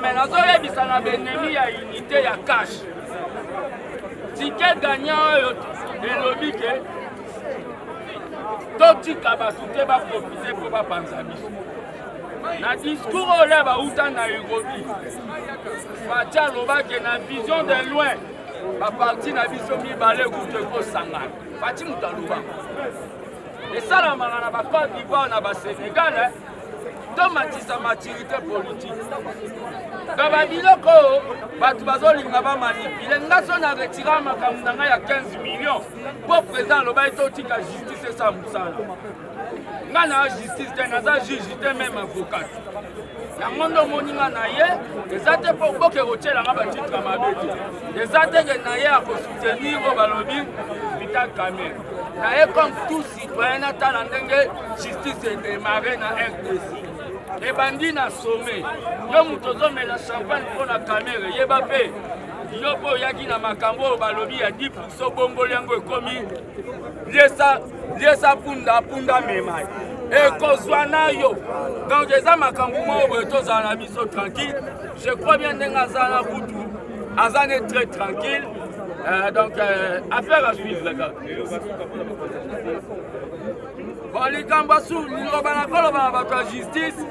Mais la zone est à l'ennemi à unité à cash. Si quel gagnant est lobby que tout capacité va profiter pour pas penser. Na discours au lèvres ou dans Nairobi. Fatia loba que na vision de loin. La partie na vision mi balé ou de ko sangana. Fati mutaluba. Et ça la malana ba Côte d'Ivoire na ba Sénégal. Tomatisa maturité politique. Gaba biloko batu bazolinga ba manipuler ngaso na retira makambo nanga ya 15 millions pour président loba etotika justice ça musala. Ngana justice te naza juge te même avocat. Ya mondo moninga na ye ezate po boke rochela ngaba titre mabeti. Ezate ke na ye a ko soutenir o balobi Vital Kamerhe. Na ye comme tout citoyen na tala ndenge justice est démarré na RDC. Les bandits na sommet. Yo mutozo me la champagne pour la caméra. Yeba pe. Yo po yaki na makambo balobi ya 10% bombo yango ekomi. Liesa punda memai. Et kozwana yo. Donc eza makambo mo boto za na biso tranquille. Je crois bien ndenga za na kutu. Azane très tranquille. Donc affaire à suivre les gars. Bon les kambasu, nous bana kolo ba ba justice.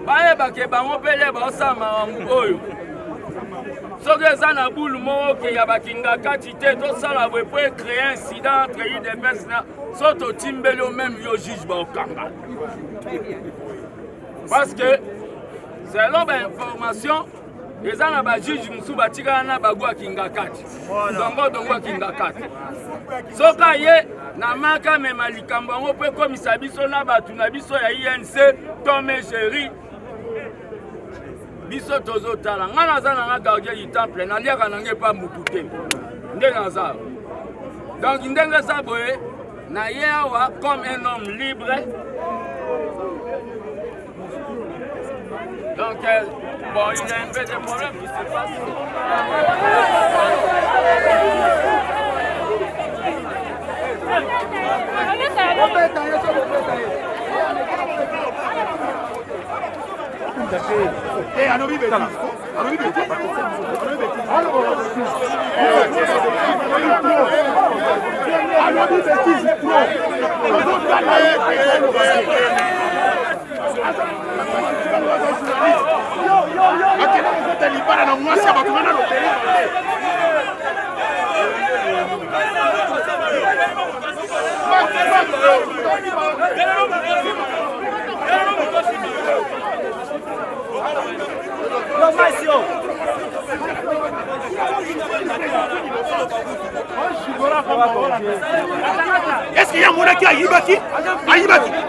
Baye bake bango pele ba osama oyo. Soki eza na boule moko ya bakinga kati te to sala bwe po créer incident entre UDPS na soto timbelo même yo juge ba okanga. Parce que selon ba information eza na ba juge musu batika na bagwa kinga kati. Dongo kinga kati. Soka ye na maka mema likambo ngo pe komisa biso na batu na biso ya INC Tomé Géry biso tozo tala ngana za na gardien du temple na liaka nange pa mututé ndenga za donc ndenga za boye na yewa comme un homme libre donc bon il y a un peu de problème qui se passe. Est-ce qu'il y a mon qui a Yibaki?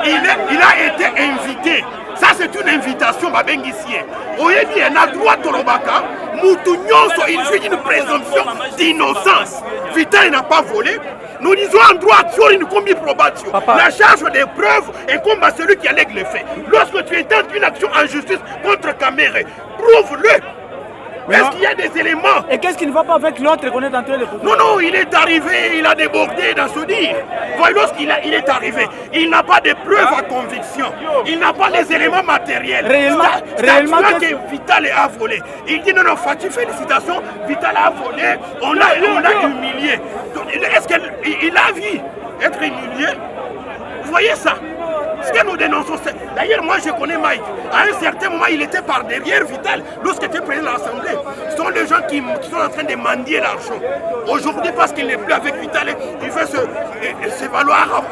Il a été invité. Ça c'est une invitation, Babengissien. Oyebi a droit de Robaka. Moutounionso, il fait une présomption d'innocence. Vital n'a pas volé. Nous disons en droit sur une combi probation. La charge des preuves est comme celui qui allègue les faits. Lorsque tu intentes une action en justice contre Kamerhe, prouve-le. Est-ce qu'il y a des éléments? Et qu'est-ce qui ne va pas avec l'autre qu'on est en train de poser? Non, il est arrivé, il a débordé dans ce dire. Voilà, lorsqu'il est arrivé, il n'a pas de preuves à conviction. Il n'a pas les éléments matériels. Réellement que Vital a volé. Il dit non, Fati, félicitations, Vital a volé, on l'a humilié. Est-ce qu'il a vu être humilié? Vous voyez ça? Ce que nous dénonçons, d'ailleurs moi je connais Mike, à un certain moment il était par derrière Vital lorsqu'il était président de l'Assemblée. Ce sont les gens qui sont en train de mendier l'argent. Aujourd'hui parce qu'il n'est plus avec Vital, il veut se valoir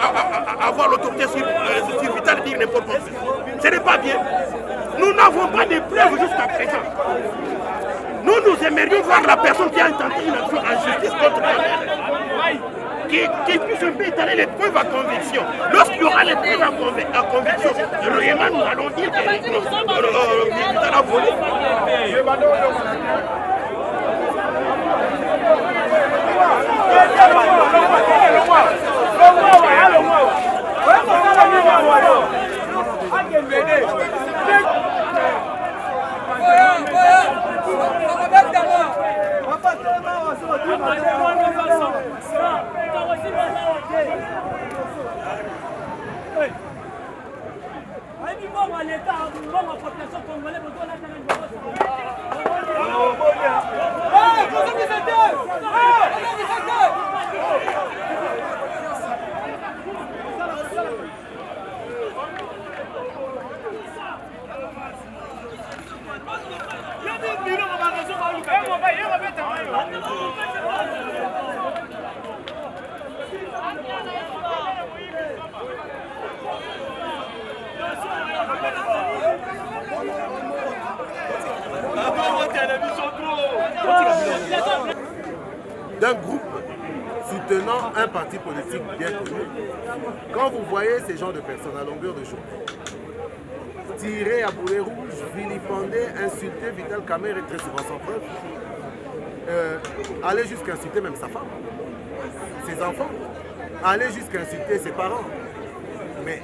avoir l'autorité sur Vital et dire n'importe quoi. Ce n'est pas bien. Nous n'avons pas de preuves jusqu'à présent. Nous aimerions voir la personne qui a tenté une action en justice contre Kamerhe. Qui puisse un peu étaler les preuves à conviction. Lorsqu'il y aura les preuves à conviction, réellement nous allons dire que Vital a volé. D'un groupe soutenant un parti politique bien connu, quand vous voyez ces genres de personnes à longueur de journée tirer à boulet rouge, vilipender, insulter Vital Kamerhe très souvent sans preuve, aller jusqu'à insulter même sa femme, ses enfants, aller jusqu'à insulter ses parents. Mais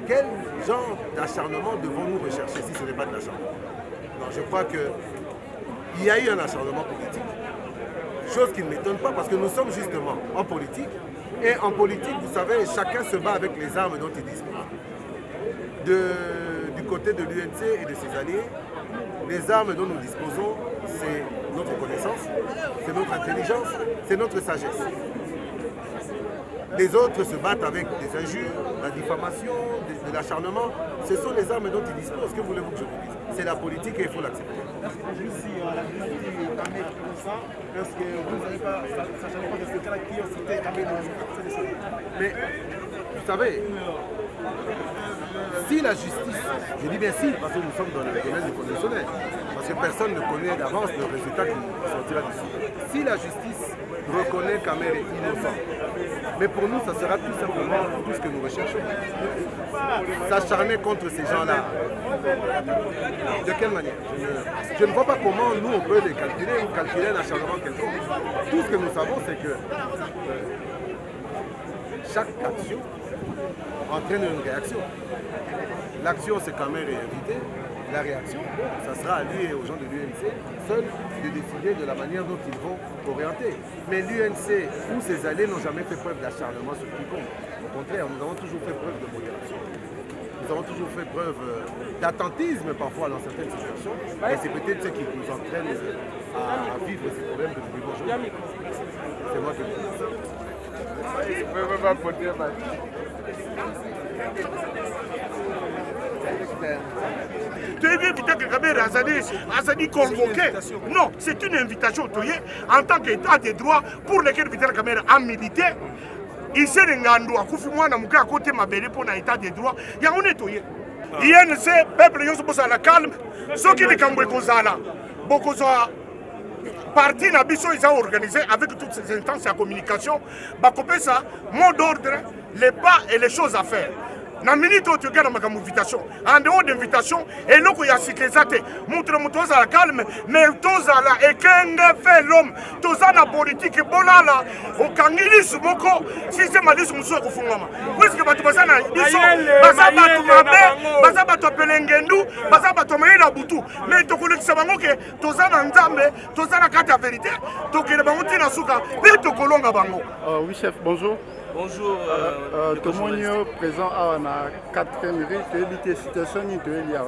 quel genre d'acharnement devons-nous rechercher si ce n'est pas de l'acharnement? Non, je crois qu'il y a eu un acharnement politique. Chose qui ne m'étonne pas parce que nous sommes justement en politique. Et en politique, vous savez, chacun se bat avec les armes dont il dispose. Du côté de l'UNC et de ses alliés, les armes dont nous disposons, c'est notre connaissance, c'est notre intelligence, c'est notre sagesse. Les autres se battent avec des injures, la diffamation, de l'acharnement. Ce sont les armes dont ils disposent. Que voulez-vous que je vous dise? C'est la politique et il faut l'accepter. Est-ce que vous n'avez pas s'acharner contre ce cas-là qui ont cité Kamerhe? Mais, vous savez, si la justice, je dis bien si, parce que nous sommes dans le domaine du conditionnel, parce que personne ne connaît d'avance le résultat qui sortira d'ici. Si la justice reconnaît Kamerhe innocent, mais pour nous, ça sera tout simplement tout ce que nous recherchons. S'acharner contre ces gens-là. De quelle manière? Je ne vois pas comment nous, on peut les calculer ou calculer un acharnement quelconque. Tout ce que nous savons, c'est que chaque action entraîne une réaction. L'action, c'est Kamerhe invité. La réaction, ça sera à lui et aux gens de l'UNC seuls de décider de la manière dont ils vont orienter. Mais l'UNC ou ses alliés n'ont jamais fait preuve d'acharnement sur quiconque. Au contraire, nous avons toujours fait preuve de modération. Nous avons toujours fait preuve d'attentisme parfois dans certaines situations. Et c'est peut-être ce qui nous entraîne à vivre ces problèmes que nous vivons aujourd'hui. C'est moi qui le dis. Tu es bien Vital Kamerhe Azadi convoqué. Non, c'est une invitation en tant qu'État des droits pour lesquels Vital Kamerhe a milité. Il s'est rendu à Koufimouana Mouka à côté de Mabélé pour l'État des droits. Il y a un étoilé. INC, peuple, il y a un calme. Ceux qui ne sont pas beaucoup de parti Nabiso, ils ont organisé avec toutes ces instances de communication. Bakopé ça, mot d'ordre, les pas et les choses à faire. Na minute où tu regardes ma invitation, en dehors d'invitation, et là il y a sécurité, montre à la calme, mais tous à la et qu'un fait l'homme, tous à la politique, voilà là, au kangilis moko, si c'est malis muso kufungama. Puisque tu vas na biso, basaba tu mabe, basaba tu pelengendu, basaba tu maïla butu, mais tu connais que ça va manquer, tous à l'ensemble, tous à la carte à vérité, tu connais pas monter na souka, mais tu kolonga bango. Oui chef, bonjour. Bonjour. Tomonio présent à la 4e rue, tu es la situation tu es là.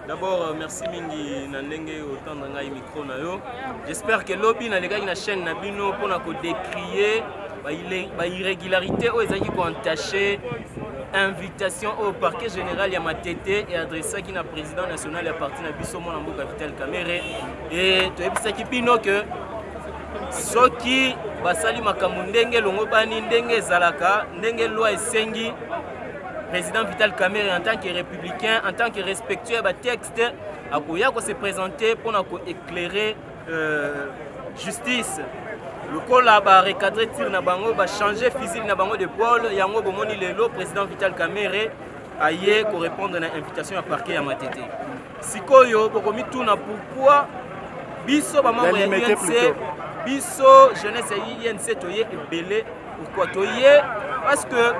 D'abord, merci mingi Nandenge autant dans le micro na yo. J'espère que lobby na les gars na chaîne na bino pour na ko décrier ba irrégularité ou ezaki ko entacher invitation au parquet général ya Matete et adressé qui na président national ya parti na biso mona mboka Vital Kamerhe et to ebisaki bino que soki basali makambo ndenge longo bani ndenge ezalaka ndenge loi esengi président Vital Kamerhe en tant que républicain, en tant que respectueux des textes, akoya ko se présenter pour éclairer justice. Le col a recadré tir na bango, ba changer fusil na bango de Paul, yango bomoni lelo président Vital Kamerhe aye ko répondre à l'invitation à parquet à Matete. Sikoyo bokomi tuna pourquoi biso ba membre ya UNC, biso jeunesse ya UNC toye ebele pourquoi toye parce que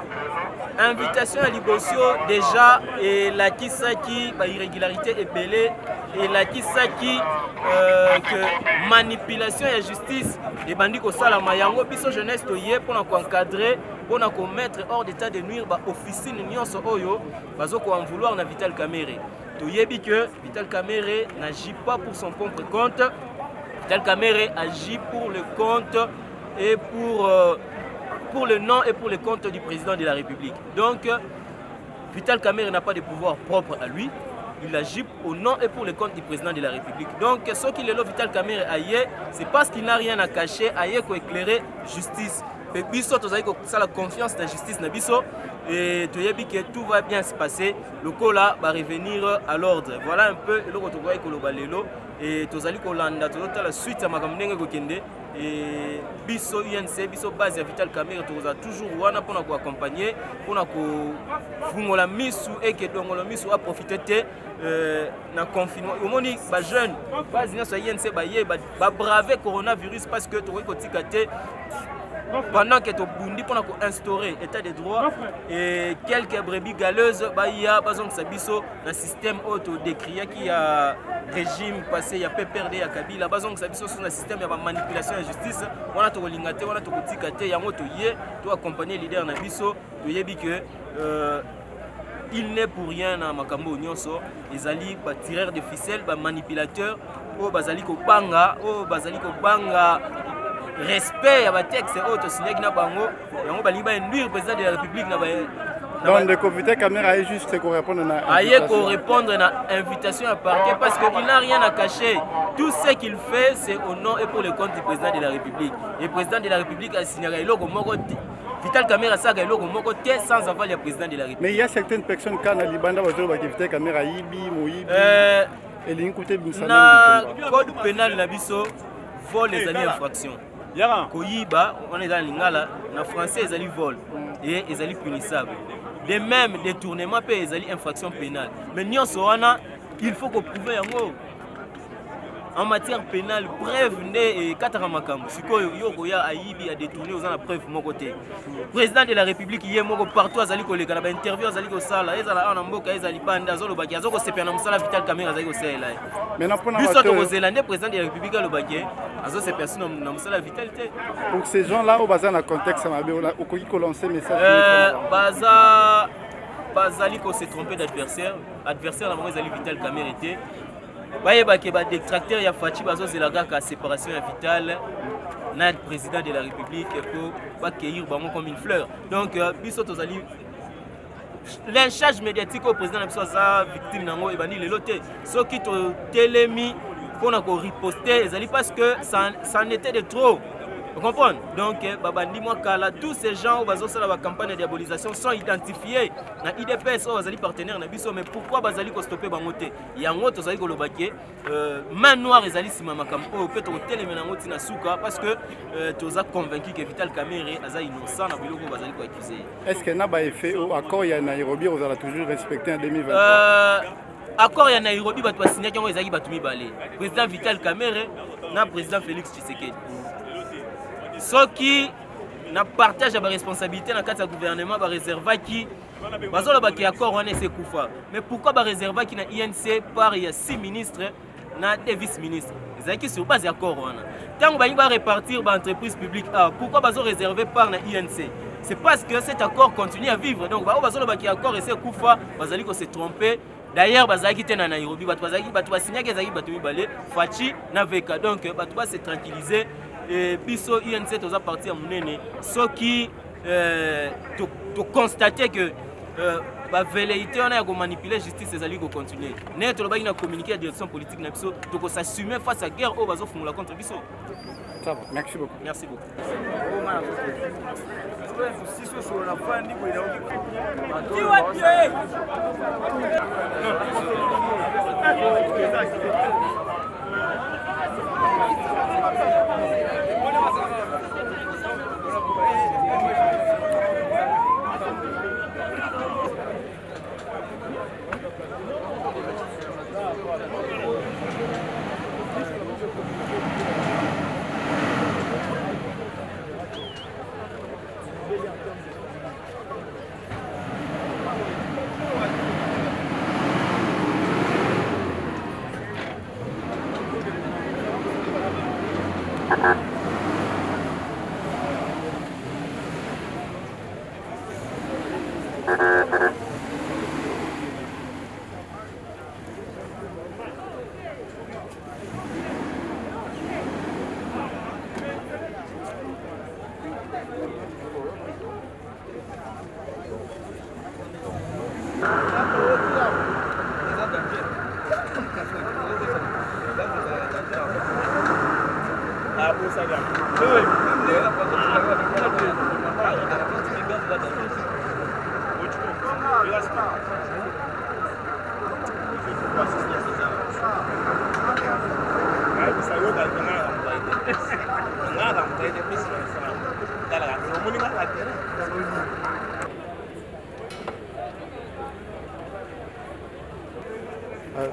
invitation à Libosio déjà et la kisaki ba irrégularité ebele elakisaki que manipulation ya justice ebandi kosalama yango biso jeunesse toye mpona koencadrer mpona komettre hors d'état de nuire baofficine nyonso oyo bazokoen vouloir na Vital Kamerhe. Toyebi que Vital Kamerhe n'agit pas pour son propre compte. Vital Kamerhe agit pour le compte et pour le nom et pour le compte du président de la République. Donc, Vital Kamerhe n'a pas de pouvoir propre à lui. Il agit au nom et pour le compte du président de la République. Donc, ce qu'il est là, Vital Kamerhe aïe, c'est parce qu'il n'a rien à cacher, aïe qu'on éclairer justice. Et biso, tu as la confiance dans la justice, et tu as dit que tout va bien se passer. Le coup là va revenir à l'ordre. Voilà un peu le retour et tu as dit que la suite à ma campagne et biso UNC biso base ya Vital Kamerhe toza toujours wana pona ko accompagner pona ko fungola misu et que dongolo misu a profiter na confinement omoni ba jeune base na UNC ba ye ba braver coronavirus parce que to ko tikate pendant que tu bundi pour instaurer l'état de droit et quelques brebis galeuses il y a besoin de sabiso un système auto décrié qui a régime passé il y a PPRD il y a Kabila besoin de sabiso sur un système il y a manipulation de justice on a tout lingate on a tout tikate il y a moto yé to accompagner leader na biso to yebi que il n'est pour rien na makambo nyonso ezali ba tireur de ficelle ba manipulateur o bazali ko banga respect à texte auto signé na bango yango bali ba induire président de la République na ba donc de Vital Kamerhe a juste qu'on répondre à invitation à parquet parce qu'il n'a rien à cacher. Tout ce qu'il fait c'est au nom et pour le compte du président de la République. Et le président de la République a signé le logo Vital Kamerhe a signé le logo sans avoir le président de la République. Mais il y a certaines personnes qui ont libanda qui Vital Kamerhe a yibi moyibi et l'incouté na code pénal na biso vol les années infraction. Koyiba, on est dans l'ingala, en français, ils allaient vol et ils allaient punissable. De même, détournement, ils allaient infraction pénale. Mais nous, il faut qu'on prouve en matière pénale, preuve et Kataramakam. Si Yokoya Aïbi a détourné aux preuve mon côté. Président de la République, il y a partout, ils allaient coller, ils allaient interview, ils allaient au sala, ils allaient en Amboka, ils allaient pas en Dazolo Baki, ils allaient au CPN, ils allaient Vital Kamerhe, ils allaient au CLA. Maintenant, pour le Zélandais, président de la République, le Baki, ces personnes n'ont pas la vitalité. Pour ces gens-là, au bazar, dans le contexte, on a lancé un message. Bazali s'est trompé d'adversaire. Adversaire, la mauvaise Ali Vital Kamerhe était. Bayeba ke ba détracteur ya Fachi bazo zelaga ka séparation ya Vital na président de la République pour pas cueillir bango comme une fleur. Donc biso tozali lynchage médiatique au président na biso za victime nango ebani lelo te. Soki to telemi pona ko riposter ezali parce que ça en était de trop. Vous comprenez? Donc, tous ces gens qui ont la campagne de diabolisation sont identifiés. Dans l'IDPS, ils sont partenaires. Mais pourquoi ils ont stoppé Bangote? Il y a un autre qui ont main noire et Zali Simamakam. Parce que tu as convaincu que Vital Kamerhe est innocent. Est-ce qu'il y a un effet au accord à Nairobi, vous allez toujours respecter en 2023? Accord à Nairobi, vous avez signé le président Vital Kamerhe et le président Félix Tshisekedi. Ceux qui partagent la responsabilité dans le gouvernement, ils réservent qui ils accord mais pourquoi ils réservent qui dans l'INC par il y a 6 ministres et 2 vice-ministres? Ils ont sur base d'accord. Tant qu'ils vont répartir l'entreprise publique, pourquoi ils ont réservé par l'INC? C'est parce que cet accord continue à vivre. Donc, ils ont accord et c'est Koufa, ils ont se tromper. D'ailleurs, ils ont quitté Nairobi, ils ont signé qu'ils ont balé, Fachi, Naveka. Donc, ils vont se tranquilliser. Et biso UNC toza parti à monene ce qui to constater que la velléité on a manipuler justice ezali ko continuer net to ba ina communiquer la direction politique na biso to ko s'assumer face à guerre au bazo fungula contre biso. Ça va, merci beaucoup. Merci beaucoup.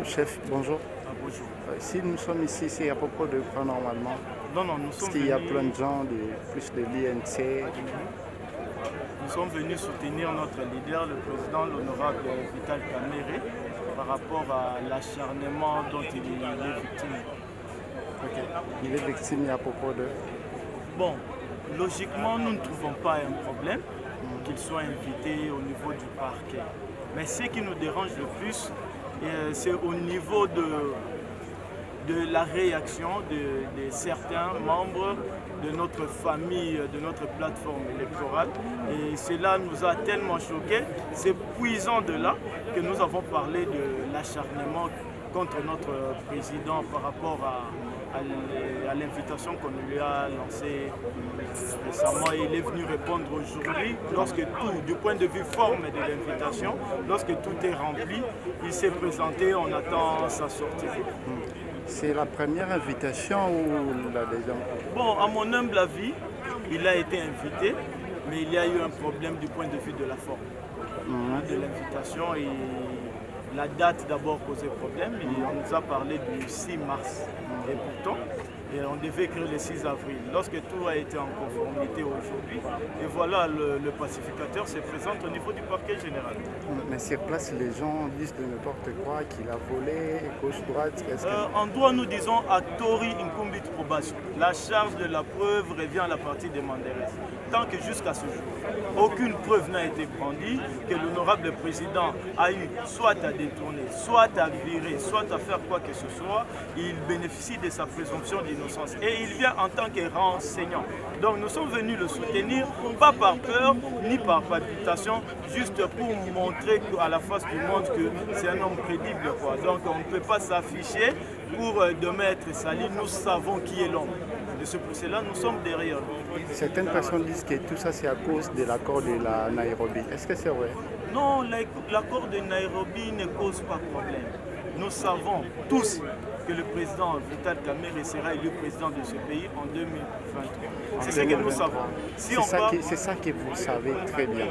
Chef, bonjour. Bonjour. Si nous sommes ici, c'est à propos de quoi normalement? Non, nous Parce sommes qu'il y a venus- plein de gens, plus de l'INC. Nous sommes venus soutenir notre leader, le président, l'honorable Vital Kamerhe, par rapport à l'acharnement dont il est victime. Ok. Il est victime à propos de... Bon, logiquement, nous ne trouvons pas un problème qu'il soit invité au niveau du parquet. Mais ce qui nous dérange le plus, c'est au niveau de la réaction de certains membres de notre famille, de notre plateforme électorale. Et cela nous a tellement choqués. C'est puisant de là que nous avons parlé de l'acharnement contre notre président par rapport à l'invitation qu'on lui a lancée récemment. Il est venu répondre aujourd'hui. Lorsque tout, du point de vue forme de l'invitation, lorsque tout est rempli, il s'est présenté, on attend sa sortie. C'est la première invitation ou la deuxième? Bon, à mon humble avis, il a été invité, mais il y a eu un problème du point de vue de la forme de l'invitation. Et la date d'abord posait problème. Et on nous a parlé du 6 mars. Et pourtant, on devait écrire le 6 avril. Lorsque tout a été en conformité aujourd'hui, et voilà, le pacificateur se présente au niveau du parquet général. Mais sur place, les gens disent de n'importe quoi, qu'il a volé, gauche-droite. En droit, nous disons actori incumbit probation. La charge de la preuve revient à la partie demanderesse. Tant que jusqu'à ce jour, aucune preuve n'a été brandie que l'honorable président a eu soit à détourner, soit à virer, soit à faire quoi que ce soit, il bénéficie de sa présomption d'innocence. Et il vient en tant que renseignant. Donc nous sommes venus le soutenir, pas par peur, ni par palpitation, juste pour montrer à la face du monde que c'est un homme crédible, quoi. Donc on ne peut pas s'afficher pour demain être sali. Nous savons qui est l'homme. De ce procès-là, nous sommes derrière lui. Certaines personnes disent que tout ça c'est à cause de l'accord de la Nairobi. Est-ce que c'est vrai? Non, l'accord de Nairobi ne cause pas de problème. Nous savons tous que le président Vital Kamerhe sera élu président de ce pays en 2023. C'est ce que nous savons. C'est ça que vous savez très bien.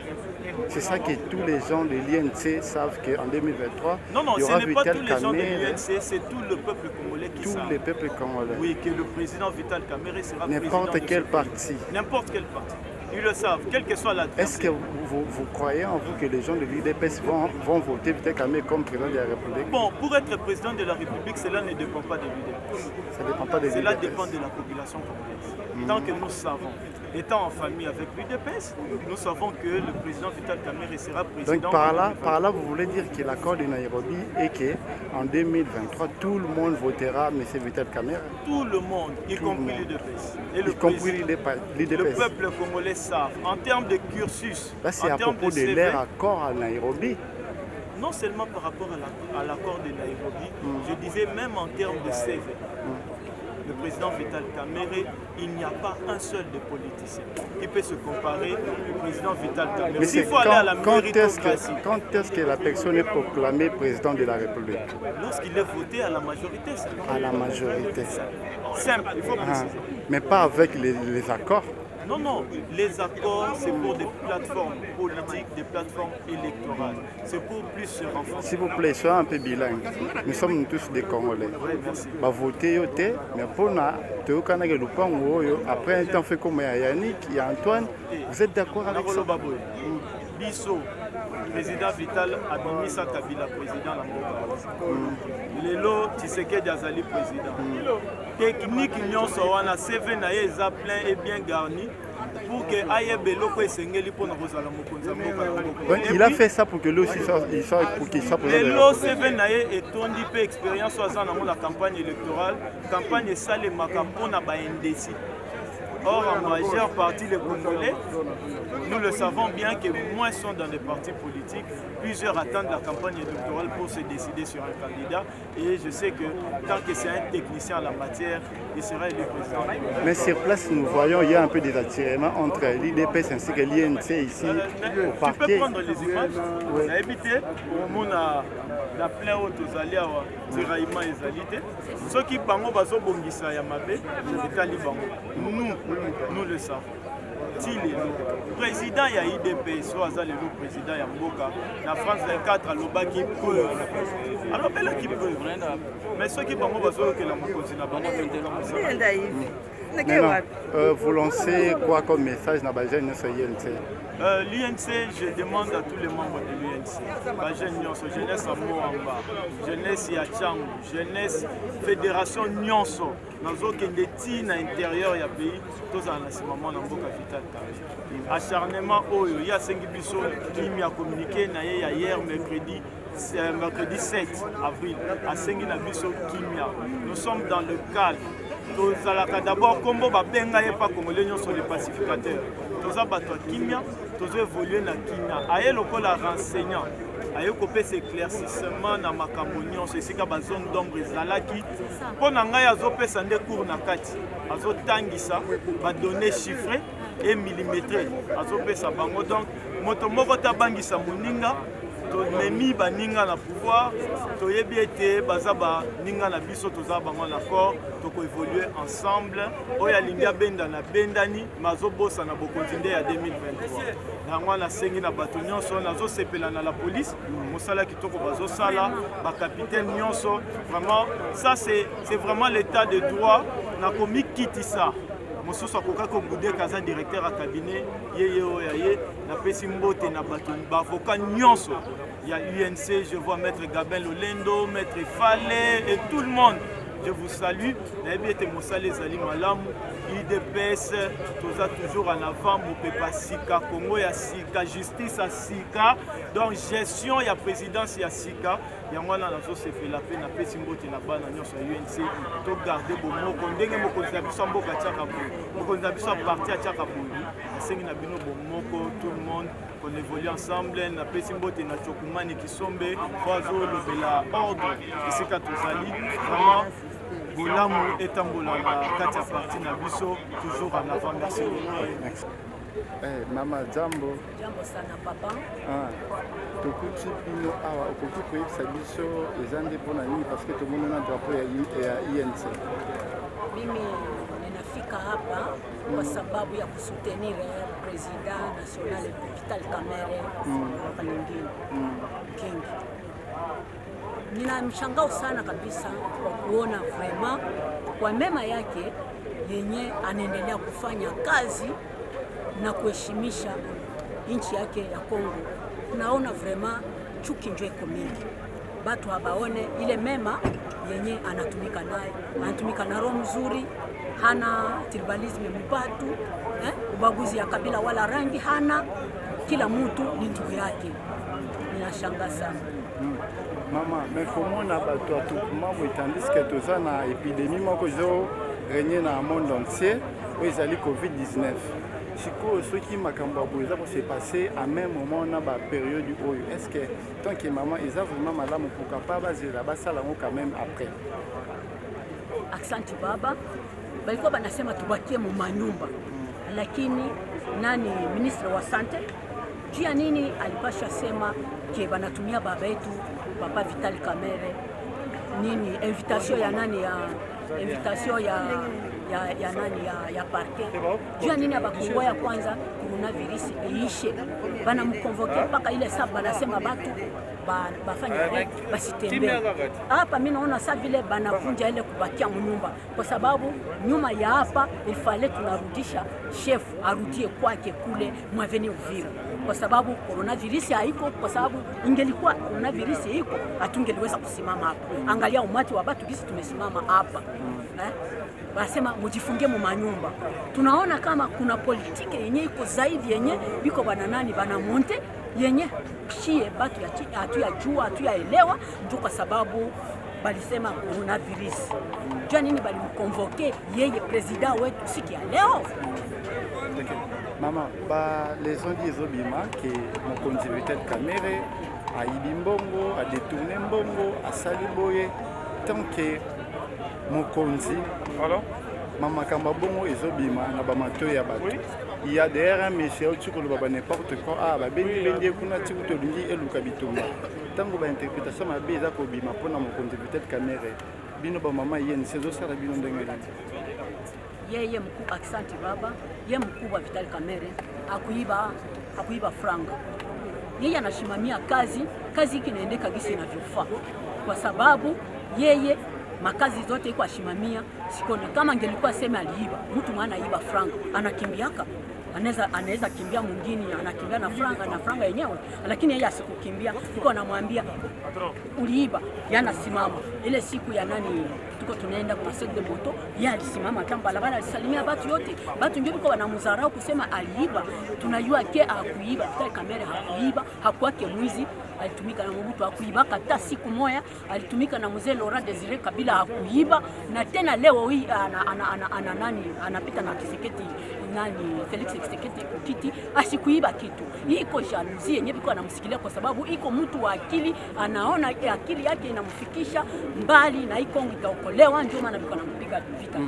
C'est ça que tous les gens de l'INC savent qu'en 2023, non, il y aura ce n'est pas Vital tous les gens de Kamerhe. l'UNC, c'est tout le peuple congolais qui savent. Tous les peuples congolais. Oui, que le président Vital Kamerhe sera président. N'importe quel parti. N'importe quel parti. Ils le savent, quelle que soit la. Est-ce que vous croyez en vous que les gens de l'UDPS vont voter Vital Kamerhe comme président de la République? Bon, pour être président de la République, cela ne dépend pas de l'UDPS. Ça ne dépend pas de l'UDPS. Cela dépend de la population congolaise. Tant que nous savons, étant en famille avec l'UDPS, nous savons que le président Vital Kamerhe sera président. Donc par là, vous voulez dire que l'accord de Nairobi est qu'en 2023, tout le monde votera M. Vital Kamerhe? Tout le monde, y compris l'UDPS. Y compris l'UDPS. Le peuple congolais savent. En termes de cursus, là, c'est à propos de leur accord à Nairobi. Non seulement par rapport à l'accord de Nairobi, je disais même en termes de CV. Le président Vital Kamerhe, il n'y a pas un seul de politicien qui peut se comparer au président Vital Kamerhe. Mais s'il faut aller à la méritocratie. Quand est-ce que la personne est proclamée président de la République? Lorsqu'il est voté à la majorité. À la majorité. Simple, il faut préciser. Mais pas avec les accords. Non, les accords, c'est pour des plateformes politiques, des plateformes électorales. C'est pour plus se renforcer. S'il vous plaît, soyez un peu bilingue. Nous sommes tous des Congolais. Oui, merci. Voter, mais pour après un temps fait comme Yannick, il y a Antoine. Vous êtes d'accord avec ça? Bisso, président Vital Abimisa Kabila, président de la Mboka. Lelo Tshisekedi Azali, président. Technique nyonso wana CV na ye eza plein et bien garni pour que aye beloko esengeli pona kozala mokonzi mboka. Donc il a fait ça pour que lui aussi soit président. Lelo CV na ye etondi pe expérience aza na la campagne électorale, campagne esalemaka mpona baindesi. Or, en majeure partie, les Congolais, nous le savons bien que moins sont dans des partis politiques. Plusieurs attendent la campagne électorale pour se décider sur un candidat. Et je sais que tant que c'est un technicien en la matière, il sera élu président. Mais sur place, nous voyons il y a un peu des attiréments entre l'IDPS ainsi que l'INC ici au parquet. Tu peux prendre les images. On a évité. Au monde la plein haute aux alliés à Zeraïma et Zalité. Ceux qui bango bazo bongisa ya mabe, c'est Taliban. Nous le savons. Le président il y a IDP, soit le président il y a Mboka, la France 24 à l'Obaki preuve. Alors belle qui preuve. Mais ceux qui bango bazo que la mokozi na bango maintenant, vous lancez quoi comme message dans la jeune INC? L'INC, je demande à tous les membres de l'INC, jeunesse à Moamba, jeunesse à Tchang, jeunesse fédération Nyonso, dans aucun déti à l'intérieur du pays, tous en ce moment dans Mboka Vital Kamere. Acharnement, il y a 5 bisous qui m'ont communiqué hier, mercredi 7 avril, à 5 bisous Kimia. Nous sommes dans le cadre. D'abord, comme on va bien pas comme les gens sont les pacificateurs. Tous abattoirs Kimia, tous évoluer dans Kimia. Aïe le col à renseignant. Aïe copier ces éclaircissements dans ma cambonion, c'est que la zone d'ombre Zalaki. Pour n'engager à zopé sans des cours na kati. À zo tangisa, va donner chiffré et millimétré. À zopé sa bango donc, motomoko tabangisa muninga. Memi baninga na pouvoir, toyebi ete bazaba ninga na biso toza bango na accord, toko évoluer ensemble. Oya linga benda na bendani, mazo bossa na bokonzinde ya 2023. Nangwa na sengi na bato nyonso nazo sepela na la police, mosala kitoko bazo sala, ba capitaine nyonso, vraiment ça c'est vraiment l'état de droit na komi kitisa. Mosusu akoka ko gude kaza directeur à cabinet yeye oyaye na pesi mbote na bato avocat nyonso ya UNC, je vois maître Gabin Lolendo, maître Fallé et tout le monde. Je vous salue. Nayebi ete mosala ezali malamu, IDPS toza toujours en avant, mopepa sika Congo ya sika, justice ya sika, donc gestion ya présidence ya sika. Yango wana nazo sepela pe na pesi mbote na bana nyonso ya UNC to garder bomoko ndenge mokonzi na biso mboka tiaka boye, mokonzi na biso parti atiaka boye, asengi na bino bomoko tout le monde qu'on évolue ensemble. Na pesi mbote na Chokumani Kisombe oazo lobela ordre esika tozali vraiment bolamu etambola na kati ya parti na biso toujours en avant. Merci beaucoup. Mama jambo. Jambo sana papa. Tokuti bino awa okoki koyebisa biso eza nde mpona nini parce que tomoni na drapeau ya INC. Mimi ninafika hapa kwa sababu ya kusutenir president national Vital Kamere hapa nyingine King. Nina mshangao sana kabisa kwa kuona vraiment kwa mema yake yenye anaendelea kufanya kazi na kuheshimisha nchi yake ya Kongo. Naona vraiment chuki njo iko mingi, batu habaone ile mema yenye anatumika naye, anatumika na roho mzuri, hana tribalisme mbatu, ubaguzi ya kabila wala rangi hana, kila mtu ni ndugu yake. Ninashangaa sana. Mama, mais comment on a battu tout le monde tandis que tout ça na épidémie moko zo régné dans le monde entier, où ils allaient Covid-19. Siko ceux qui makambo boza pour se passer à même moment na ba période du oyo. Est-ce que tant que maman ils a vraiment malamu pour capable zela basala quand même après? Asante baba. Balikuwa banasema tubakie mu manyumba. Lakini nani ministre wa sante jia nini alipasha sema ke banatumia baba yetu Papa Vital Kamere nini invitation ya nani ya invitation ya nani ya parquet jua nini abakongo ya kwanza coronavirus iishe bana mkonvoke mpaka ile saa banasema batu bafanya basitembe hapa. Mimi naona saa vile banavunja ile kubakia mnyumba, kwa sababu nyuma ya hapa ilifale tunarudisha chef arudie kwake kule mwaveni Uvira, kwa sababu coronavirus haiko, kwa sababu ingelikuwa coronavirus iko hatungeliweza kusimama hapa. Angalia umati wa watu kisi tumesimama hapa basema mujifungie mu manyumba. Tunaona kama kuna politiki yenye iko zaidi yenye biko bananani banamonte yenye shie batu hatuyajua hatuyaelewa, ndio kwa sababu balisema coronavirus. Jua nini balimkonvoke yeye president wetu siku ya leo? Mama, les gens disent que mokonzi Vital Kamerhe a ibi mbongo, a détourné mbongo, a sali boye, tant que mokonzi. Alors, mama kamba bongo ezobima na bamato ya bato. Il y a derrière un monsieur qui dit n'importe quoi. Ah, bah ben il kuna tikuto lingi eluka bitumba. Tango ba interprétation ma beza ko bima pona mokonzi Vital Kamerhe. Bino ba mama yeni sezo sala bino ndenge nini. Yeye mkuu Aksanti Baba, yeye mkuu wa Vital Kamerhe akuiba franga. Yeye anashimamia kazi hiki inaendeka gisi inavyofaa. Kwa sababu yeye makazi zote iko ashimamia sikona. Kama angelikuwa sema aliiba, mtu mwana iba franga, anakimbiaka. Anaweza kimbia mwingine, anakimbia na franga yenyewe, lakini yeye asikukimbia. Iko anamwambia uliiba, yana simama. Ile siku ya nani tuko tunaenda kwa sede moto, yeye alisimama kama barabara, alisalimia watu yote. Watu ndio biko wanamdharau kusema aliiba. Tunajua ke hakuiba, Vital Kamerhe hakuiba, hakuwake mwizi. Alitumika na Mobutu hakuiba hata siku moja, alitumika na mzee Laurent Desire Kabila hakuiba, na tena leo hii anapita na Tshisekedi Felix Tshisekedi kukiti asikuiba kitu. Iko jalousie yenyewe biko anamsikilia kwa sababu iko mtu wa akili, anaona akili yake inamfikisha mbali na iko itaokolewa, ndio maana biko anampiga vita.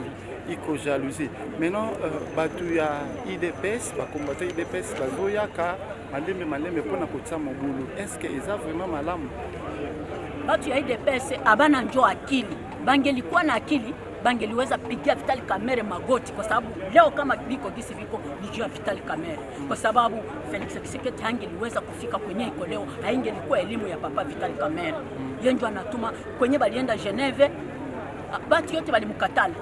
Iko jalousie. Maintenant batu ya IDPS, ba combattant IDPS bazoyaka malembe pona kutsa mobulu. Est-ce que eza vraiment malamu? Batu ya IDPS abana njo akili. Bangelikuwa na akili, bangeliweza pigia Vital Kamerhe magoti, kwa sababu leo kama biko gisi biko ni juu ya Vital Kamerhe. Kwa sababu Felix Tshisekedi hangeliweza kufika kwenye iko leo, haingelikuwa elimu ya papa Vital Kamerhe. Yeye ndio anatuma kwenye balienda Geneve, batu yote balimkatala.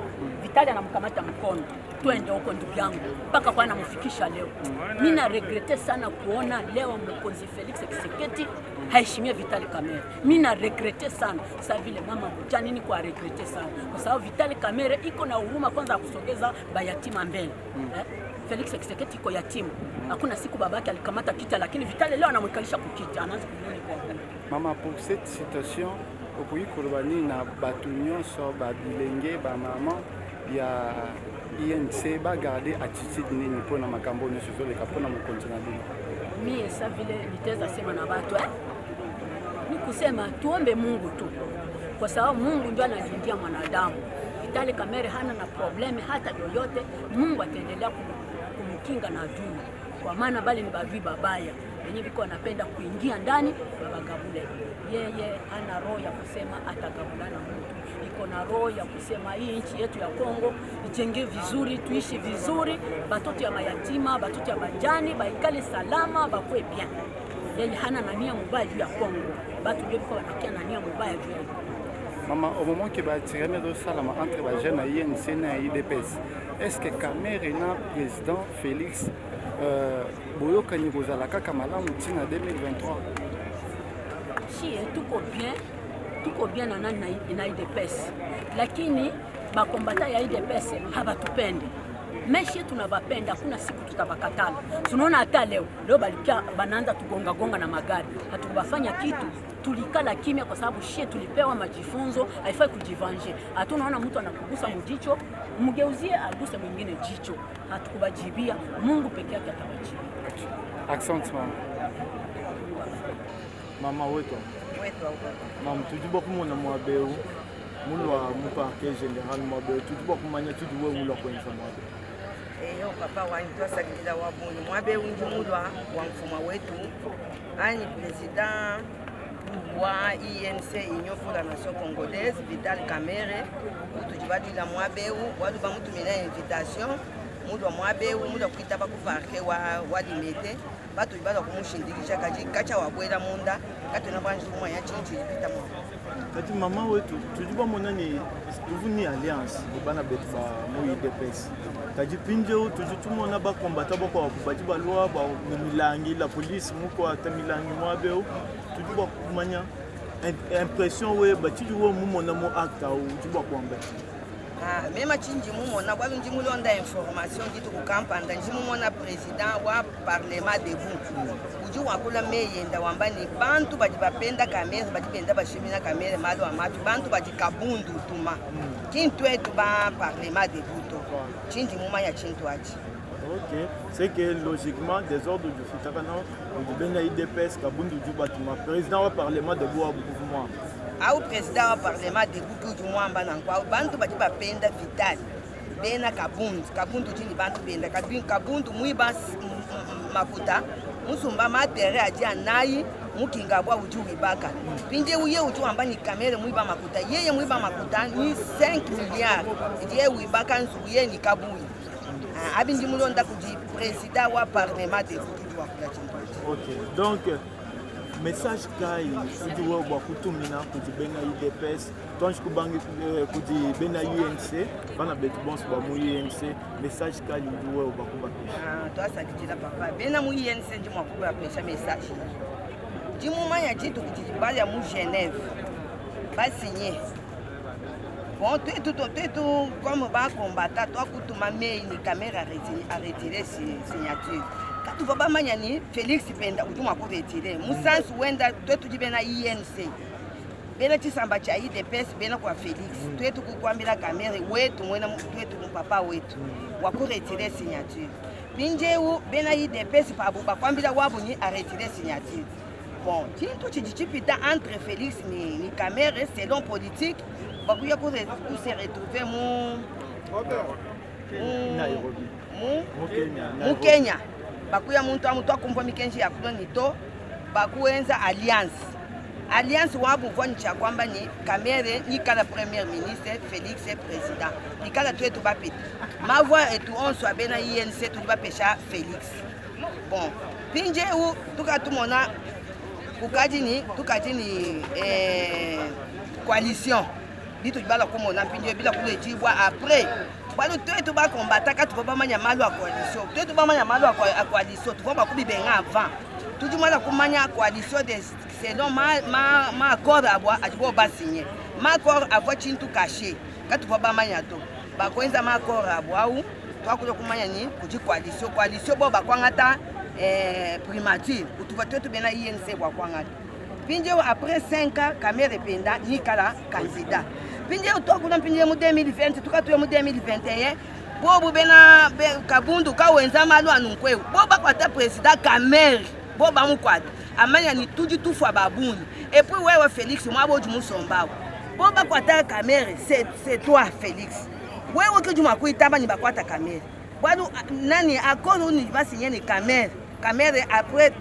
Vital anamkamata mkono, twende huko ndugu yangu, mpaka kwa anamfikisha leo. Mimi na regrete sana kuona leo mkonzi Felix Tshisekedi haishimia Vital Kamerhe. Mimi na regrete sana. Sasa vile mama mchani nini kwa regrete sana. Kwa sababu Vital Kamerhe iko na huruma kwanza ya kusogeza bayatima mbele. Felix Tshisekedi iko yatima. Hakuna siku babake alikamata kita, lakini Vital leo anamwikalisha kukita, anaanza kumwona kwa. Mama, pour cette situation, okoyi kolobani na batu nyonso babilenge ba mama ya INC ba garder attitude nini pona makambo nyonso zoleka pona mokonzi na bino. Mimi sasa vile nitaweza sema na watu ni kusema tuombe Mungu tu, kwa sababu Mungu ndiye analindia mwanadamu. Vital Kamerhe hana na probleme hata yoyote. Mungu ataendelea kumkinga na adui, kwa maana bali ni badui babaya wenye biko wanapenda kuingia ndani babagabule. Yeye hana roho ya kusema atagabulana mtu, iko na roho ya kusema hii nchi yetu ya Kongo ijenge vizuri, tuishi vizuri, batoto ya mayatima, batoto ya bajani baikale salama, bakwe bien. Yeye hana nia mbaya juu ya Kongo, batu ndio biko wanakia na nia mbaya juu ya Maman, au moment que Batirame do Salama entre les jeunes et INC et IDPS, est-ce que Kamerhe na président Félix Boyoka Nigozala kaka malamu tina 2023? Si tuko bien na IDPS, lakini bakombata ya IDPS habatupendi. Meshi tunabapenda, kuna siku tutabakatala. Tunaona hata leo balikia banaanza tugonga na magari. Hatukubafanya kitu, tulikala kimya kwa sababu shie tulipewa majifunzo, haifai kujivanje. Hatunaona mtu anakugusa mjicho, mgeuzie aguse mwingine jicho. Hatukubajibia, Mungu peke yake atabajibia. Accent mama. Mama wetu. Mama tujibo kumona mwabeu. Mulwa muparke general mwabeu. Tujibo kumanya tujibo mulwa kwa information. Eyo papa wangu twasakiliza wabunyu mwabeu njumulwa wa mfuma wetu. Ani president wa INC Union pour la Nation Congolaise Vital Kamerhe tujibadila mwabeu wadu bamutumira invitation mudu mwabeu mudu kuitaba ku parke wa limete batu bada kumushindilisha kacha wabwera munda katuna banji kumwa ya chinchi ipita mwa kati mama wetu tujiba monani tuvuni alliance bana betu ba mu IDPS kaji pinjo tujitumona ba combattant ba kwa kubajiba lwa ba milangi la police muko ata milangi mwabeu tujiba kumanya impression we ba tujiba mu mona mo acta ou tujiba kwamba Même si nous avons des informations qui sont campagne, nous avons président du Parlement de vous. Nous avons des bantu bapenda kamera, bapenda bashimina kamera, malo amatu, bantu kabundu tuma. Kintu etu ba Parlement de vous. Chinti muma ya chintu achi. Ok, c'est que logiquement, des ordres du Fitakana, du IDPS, Kabundu du bâtiment, président du Parlement de vous, mouvement. Au président du Parlement de vous, du Mwamba Nankwa, bantu bapenda vital. Bena kabundu chini bantu benda kabundu muiba makuta musumba matere adia nayi mukingabwa uju wibaka pinje uye uju amba ni kamera muiba makuta yeye muiba makuta ni 5 milliards ndiye wibaka nsuye ni kabui abindi mulonda kuji president wa Parlement de vous wa kula chimbo. OK, donc message kai ujuwa kwa kutumina kujibena IDPS tonje kubangi kujibena UNC bana betu bons ba mu UNC message kai ujuwa kwa kubakisha to asadikira papa bena mu UNC ndi mwakuba pesha message dimuma ya jitu kujibali ya mu Genève ba signer bon tout comme ba combattant toi kutuma mail ni caméra a retirer signature. Tu vas pas manier Félix Penda ou tu m'as pas retiré. Moussans Wenda, toi tu dis bien à INC. Bena tu s'en bats à IDPS, bena quoi Félix. Toi tu quoi bien la caméra, ouais tu moi toi tu mon papa ouais tu. Ou à quoi retirer signature. Binje ou bena IDPS pas bon, pas quoi bien la wabuni à retirer signature. Bon, tu tu dis putain entre Félix ni caméra selon politique, bah vous y a quoi se retrouver mon Nairobi. Mon Kenya. Bakuya muntu akumva mikenji ya kuloni to bakuenza alliance wabu voncha kwamba ni kamere ni kala premier ministre Félix président ni kala twetu bapeti ma voix et tout on soit bena INC tu bapesha Félix bon pinje u tukatumona tukati ni coalition bitu bala kumona pinje bila kulejibwa après balo twetu ba combattre ka tu ba manya malo a coalition twetu ba manya malo a coalition tu va kubi benga avant tuju mala kumanya coalition de selon ma accord abwa atibo ba signer ma accord abwa chintu caché ka tu ba manya to ba kwenza ma accord abwa u to akulo kumanya ni kuji coalition bo ba kwangata primature tu va twetu bena INC kwa kwangata pinje après 5 ans kamera penda ni kala candidat pinje utokuna pinje mu 2020 tukatuye mu 2021 bobu bena kabundu ka wenza malu anunkwe boba kwata president Kamer boba mukwata amanya ni tuji tufa babuni et puis wewe Félix mwabo jumusombawo boba kwata Kamer c'est toi Félix wewe kijuma kuitaba ni bakwata Kamer bwadu nani akolo ni basinye ni Kamer après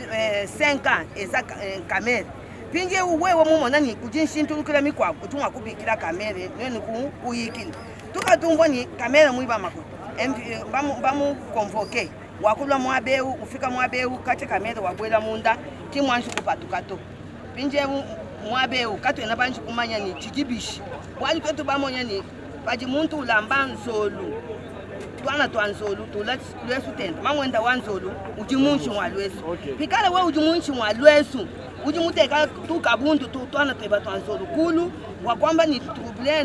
5 ans et ça Kamer pinje wewe mumona ni kujinshintu kula mikwa kutumwa kubikira kamera nene kuyikini tukatumbo ni kamera muiba makuta bamu convoquer wakula mwabeu ufika mwabeu kache kamera wabwela munda kimwanshi kupatukato pinje mwabeu katwe na banshi kumanya ni chijibishi wali kwetu bamonya ni paji muntu ulamba nzolu twana twanzolu tulwesu tenda mamwenda wanzolu ujimunshi walwesu pikala we ujimunshi walwesu ujimuteka tu kabundu tu twana teba twanzolu kulu wa kwamba ni trouble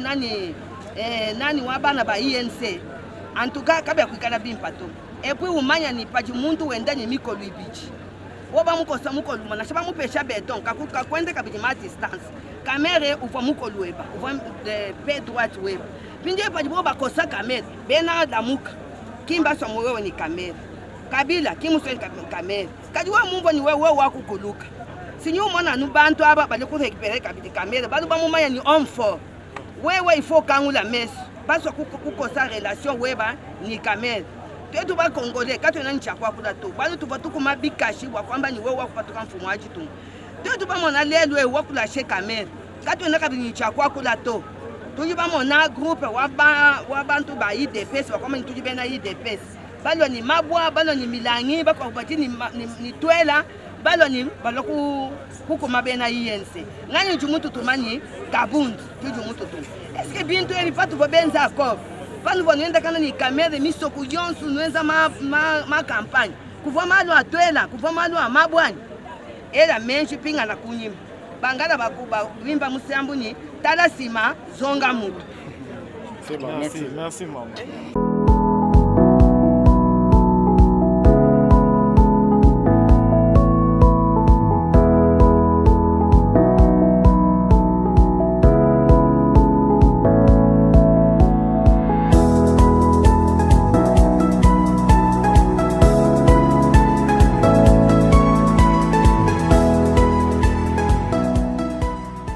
nani wabana ba INC antuka kabya kwikala bimpato et puis umanya ni paji muntu wenda ni mikolu ibichi woba mukosa mukolu mana shaba mupesha beton kakuka kwenda kabiji ma distance kamera uva mukolu weba uva de pe droite weba pinje paji boba kosa kamera bena damuka kimba so wewe ni kamera kabila kimuswe kamera kajiwa mumbo ni wewe wakukuluka sinyo mwana nubantu aba bali ku récupérer kabidi kamera balu bamumanya ni homme fort wewe il faut kangula mess parce que kukosa relation weba ni kamera twetu ba Congolais kato na nchakwa kula to balu tu batuku mabikashi wa kwamba ni wewe wakupatuka mfumo wa jitu twetu ba mona lelwe wakula she kamera kato na kabidi nchakwa kula to tuji ba mona groupe wa bantu ba IDPS wa kwamba ni tuji bena IDPS balo ni mabwa balo ni milangi ba kwa bati ni twela balo ni baloku huko mabena INC ngani jumutu tumani kabundu jumutu tu est-ce que bientôt il pas tout benza accord balo bonenda kana ni kamera misoko yonsu nweza ma campagne kuvwa malo atwela kuvwa malo amabwani era menshi pinga na kunyima bangala bakuba wimba musambu ni tala sima zonga mutu Merci, merci maman.